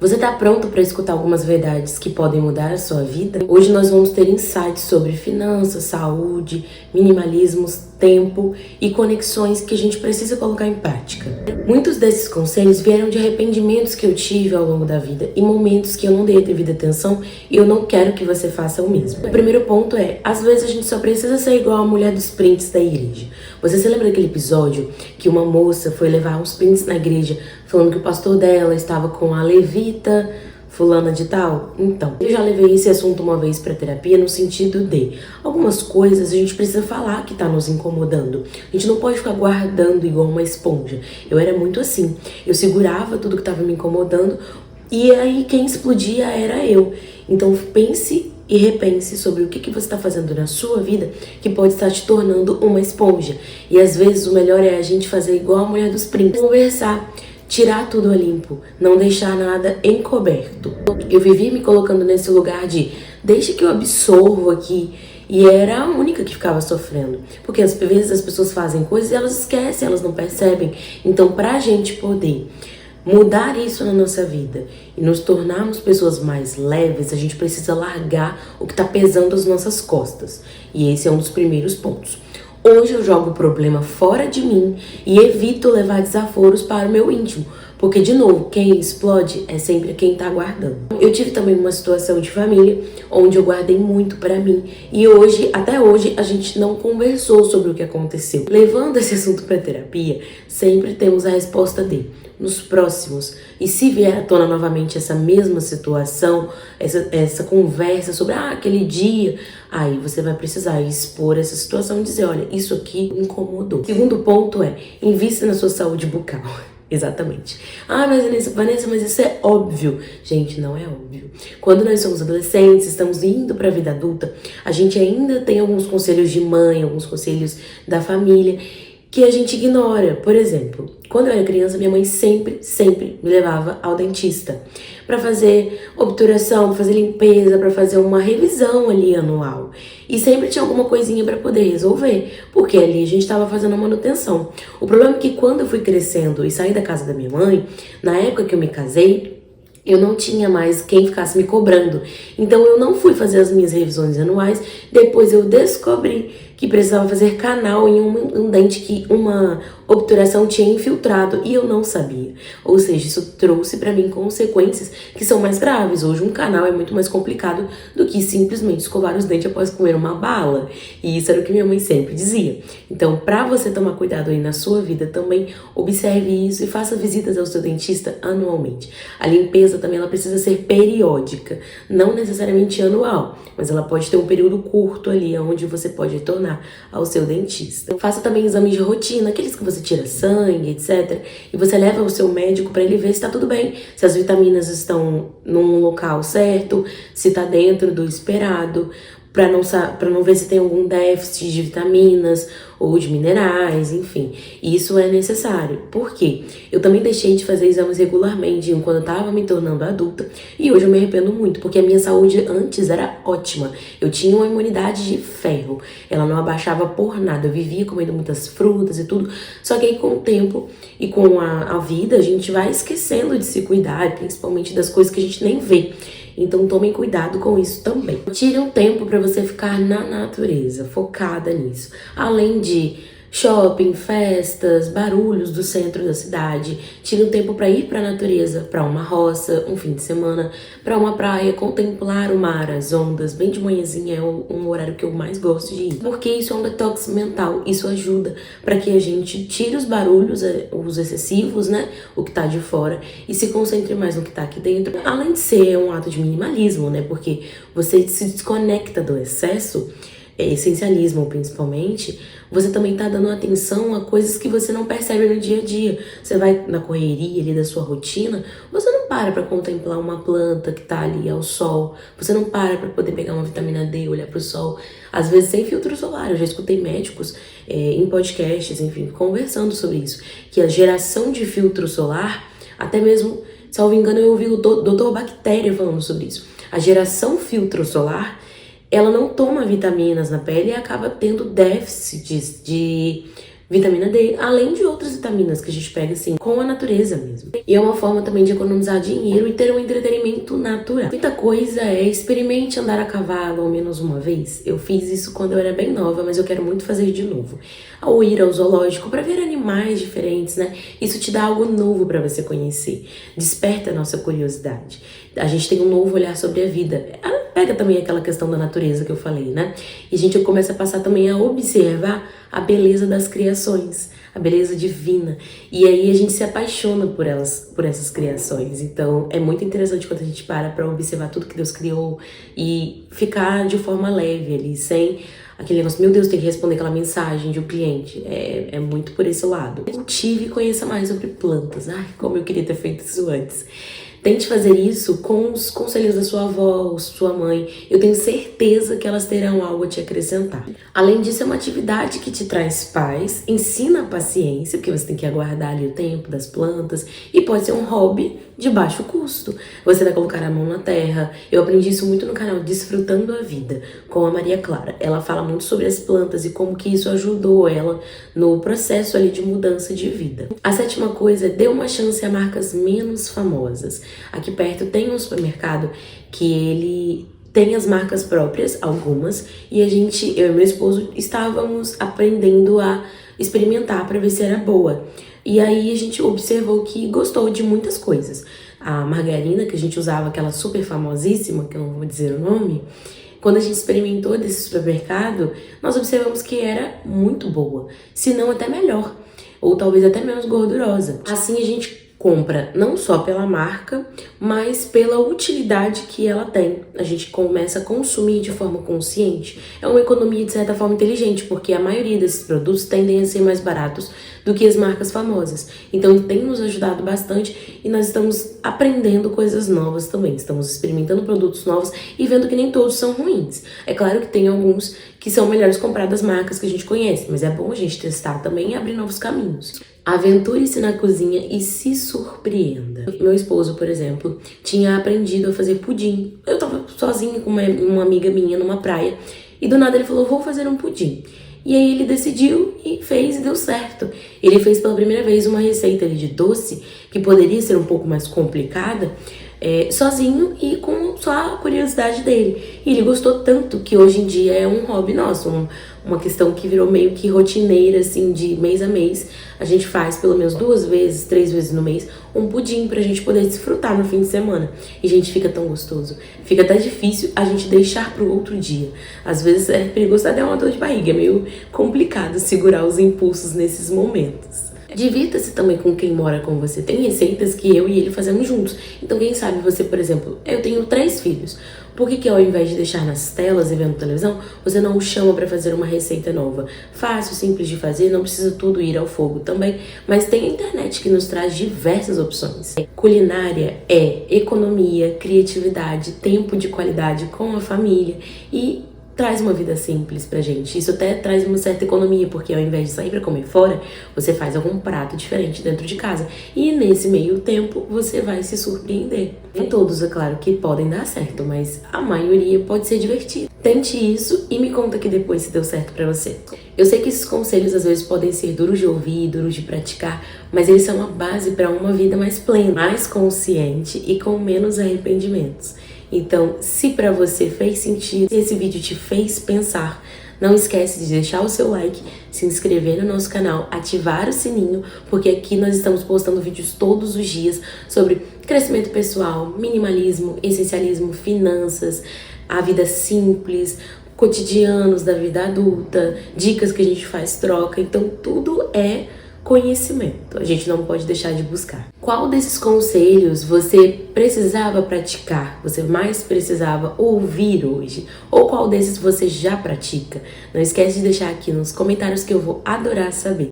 Você tá pronto para escutar algumas verdades que podem mudar a sua vida? Hoje nós vamos ter insights sobre finanças, saúde, minimalismos, tempo e conexões que a gente precisa colocar em prática. Muitos desses conselhos vieram de arrependimentos que eu tive ao longo da vida e momentos que eu não dei a devida atenção e eu não quero que você faça o mesmo. O primeiro ponto é, às vezes a gente só precisa ser igual a mulher dos prints da igreja. Você se lembra daquele episódio que uma moça foi levar uns prints na igreja falando que o pastor dela estava com a levita fulana de tal? Então, eu já levei esse assunto uma vez para terapia no sentido de algumas coisas a gente precisa falar que tá nos incomodando. A gente não pode ficar guardando igual uma esponja. Eu era muito assim. Eu segurava tudo que tava me incomodando e aí quem explodia era eu. Então pense e repense sobre o que você está fazendo na sua vida que pode estar te tornando uma esponja. E às vezes o melhor é a gente fazer igual a mulher dos prints. Conversar. Tirar tudo a limpo, não deixar nada encoberto. Eu vivi me colocando nesse lugar de deixa que eu absorvo aqui. E era a única que ficava sofrendo. Porque às vezes as pessoas fazem coisas e elas esquecem, elas não percebem. Então, pra gente poder mudar isso na nossa vida e nos tornarmos pessoas mais leves, a gente precisa largar o que tá pesando as nossas costas. E esse é um dos primeiros pontos. Hoje eu jogo o problema fora de mim e evito levar desaforos para o meu íntimo. Porque, de novo, quem explode é sempre quem tá guardando. Eu tive também uma situação de família onde eu guardei muito pra mim. E hoje, até hoje, a gente não conversou sobre o que aconteceu. Levando esse assunto pra terapia, sempre temos a resposta de nos próximos. E se vier à tona novamente essa mesma situação, essa conversa sobre aquele dia, aí você vai precisar expor essa situação e dizer, olha, isso aqui me incomodou. Segundo ponto é, invista na sua saúde bucal. Exatamente. Mas Vanessa, mas isso é óbvio. Gente, não é óbvio. Quando nós somos adolescentes, estamos indo para a vida adulta, a gente ainda tem alguns conselhos de mãe, alguns conselhos da família que a gente ignora. Por exemplo, quando eu era criança, minha mãe sempre me levava ao dentista para fazer obturação, para fazer limpeza, para fazer uma revisão ali anual. E sempre tinha alguma coisinha para poder resolver, porque ali a gente estava fazendo a manutenção. O problema é que quando eu fui crescendo e saí da casa da minha mãe, na época que eu me casei, eu não tinha mais quem ficasse me cobrando. Então eu não fui fazer as minhas revisões anuais. Depois eu descobri que precisava fazer canal em um dente que uma obturação tinha infiltrado e eu não sabia. Ou seja, isso trouxe pra mim consequências que são mais graves. Hoje um canal é muito mais complicado do que simplesmente escovar os dentes após comer uma bala. E isso era o que minha mãe sempre dizia. Então, pra você tomar cuidado aí na sua vida também, observe isso e faça visitas ao seu dentista anualmente. A limpeza também ela precisa ser periódica, não necessariamente anual, mas ela pode ter um período curto ali onde você pode retornar ao seu dentista. Faça também exames de rotina, aqueles que você tira sangue, etc. E você leva ao seu médico para ele ver se tá tudo bem, se as vitaminas estão num local certo, se tá dentro do esperado, para não ver se tem algum déficit de vitaminas ou de minerais, enfim. Isso é necessário. Por quê? Eu também deixei de fazer exames regularmente quando eu tava me tornando adulta e hoje eu me arrependo muito, porque a minha saúde antes era ótima. Eu tinha uma imunidade de ferro, ela não abaixava por nada, eu vivia comendo muitas frutas e tudo, só que aí com o tempo e com a vida a gente vai esquecendo de se cuidar, principalmente das coisas que a gente nem vê. Então tomem cuidado com isso também. Tire um tempo para você ficar na natureza, focada nisso. Além de shopping, festas, barulhos do centro da cidade. Tire um tempo para ir para a natureza, para uma roça, um fim de semana, para uma praia, contemplar o mar, as ondas. Bem de manhãzinha é um horário que eu mais gosto de ir. Porque isso é um detox mental. Isso ajuda para que a gente tire os barulhos, os excessivos, né? O que tá de fora e se concentre mais no que tá aqui dentro. Além de ser um ato de minimalismo, né? Porque você se desconecta do excesso, essencialismo principalmente, você também tá dando atenção a coisas que você não percebe no dia a dia. Você vai na correria ali da sua rotina, você não para contemplar uma planta que tá ali ao sol, você não para poder pegar uma vitamina D, olhar pro sol, às vezes sem filtro solar. Eu já escutei médicos em podcasts, enfim, conversando sobre isso, que a geração de filtro solar, até mesmo, salvo engano, eu ouvi o Dr. Bactéria falando sobre isso. A geração filtro solar, ela não toma vitaminas na pele e acaba tendo déficits vitamina D, além de outras vitaminas que a gente pega assim com a natureza mesmo. E é uma forma também de economizar dinheiro e ter um entretenimento natural. Muita coisa é experimente andar a cavalo ao menos uma vez. Eu fiz isso quando eu era bem nova, mas eu quero muito fazer de novo. Ou ir ao zoológico para ver animais diferentes, né? Isso te dá algo novo para você conhecer. Desperta a nossa curiosidade. A gente tem um novo olhar sobre a vida. Pega também aquela questão da natureza que eu falei, né? E a gente começa a passar também a observar a beleza das criações, a beleza divina. E aí a gente se apaixona por essas criações. Então é muito interessante quando a gente para observar tudo que Deus criou e ficar de forma leve ali, sem aquele negócio, meu Deus, tem que responder aquela mensagem de um cliente. É muito por esse lado. Cultive e conheça mais sobre plantas. Ai, como eu queria ter feito isso antes. Tente fazer isso com os conselhos da sua avó, sua mãe. Eu tenho certeza que elas terão algo a te acrescentar. Além disso, é uma atividade que te traz paz, ensina a paciência, porque você tem que aguardar ali o tempo das plantas, e pode ser um hobby de baixo custo. Você vai colocar a mão na terra. Eu aprendi isso muito no canal Desfrutando a Vida, com a Maria Clara. Ela fala muito sobre as plantas e como que isso ajudou ela no processo ali de mudança de vida. A sétima coisa é dê uma chance a marcas menos famosas. Aqui perto tem um supermercado que ele tem as marcas próprias, algumas, e eu e meu esposo estávamos aprendendo a experimentar para ver se era boa. E aí a gente observou que gostou de muitas coisas. A margarina que a gente usava, aquela super famosíssima, que eu não vou dizer o nome, quando a gente experimentou desse supermercado, nós observamos que era muito boa, se não até melhor, ou talvez até menos gordurosa. Assim a gente compra não só pela marca, mas pela utilidade que ela tem. A gente começa a consumir de forma consciente. É uma economia de certa forma inteligente, porque a maioria desses produtos tendem a ser mais baratos do que as marcas famosas. Então tem nos ajudado bastante e nós estamos aprendendo coisas novas também. Estamos experimentando produtos novos e vendo que nem todos são ruins. É claro que tem alguns que são melhores comprar das marcas que a gente conhece, mas é bom a gente testar também e abrir novos caminhos. Aventure-se na cozinha e se surpreenda. Meu esposo, por exemplo, tinha aprendido a fazer pudim. Eu tava sozinha com uma amiga minha numa praia e do nada ele falou, vou fazer um pudim. E aí ele decidiu e fez e deu certo. Ele fez pela primeira vez uma receita ali de doce que poderia ser um pouco mais complicada, sozinho e com só a curiosidade dele. E ele gostou tanto que hoje em dia é um hobby nosso, uma questão que virou meio que rotineira, assim, de mês a mês. A gente faz pelo menos 2 vezes, 3 vezes no mês, um pudim pra gente poder desfrutar no fim de semana. E, gente, fica tão gostoso. Fica até difícil a gente deixar pro outro dia. Às vezes é perigoso até uma dor de barriga, é meio complicado segurar os impulsos nesses momentos. Divirta-se também com quem mora com você. Tem receitas que eu e ele fazemos juntos. Então, quem sabe você, por exemplo, eu tenho 3 filhos. Por que ao invés de deixar nas telas e vendo televisão, você não o chama para fazer uma receita nova? Fácil, simples de fazer, não precisa tudo ir ao fogo também, mas tem a internet que nos traz diversas opções. Culinária é economia, criatividade, tempo de qualidade com a família e traz uma vida simples pra gente. Isso até traz uma certa economia, porque ao invés de sair pra comer fora, você faz algum prato diferente dentro de casa. E nesse meio tempo, você vai se surpreender. Nem todos, é claro, que podem dar certo, mas a maioria pode ser divertida. Tente isso e me conta aqui depois se deu certo pra você. Eu sei que esses conselhos às vezes podem ser duros de ouvir, duros de praticar, mas eles são a base para uma vida mais plena, mais consciente e com menos arrependimentos. Então, se pra você fez sentido, se esse vídeo te fez pensar, não esquece de deixar o seu like, se inscrever no nosso canal, ativar o sininho, porque aqui nós estamos postando vídeos todos os dias sobre crescimento pessoal, minimalismo, essencialismo, finanças, a vida simples, cotidianos da vida adulta, dicas que a gente faz troca, então tudo é conhecimento, a gente não pode deixar de buscar. Qual desses conselhos você precisava praticar, você mais precisava ouvir hoje? Ou qual desses você já pratica? Não esquece de deixar aqui nos comentários que eu vou adorar saber.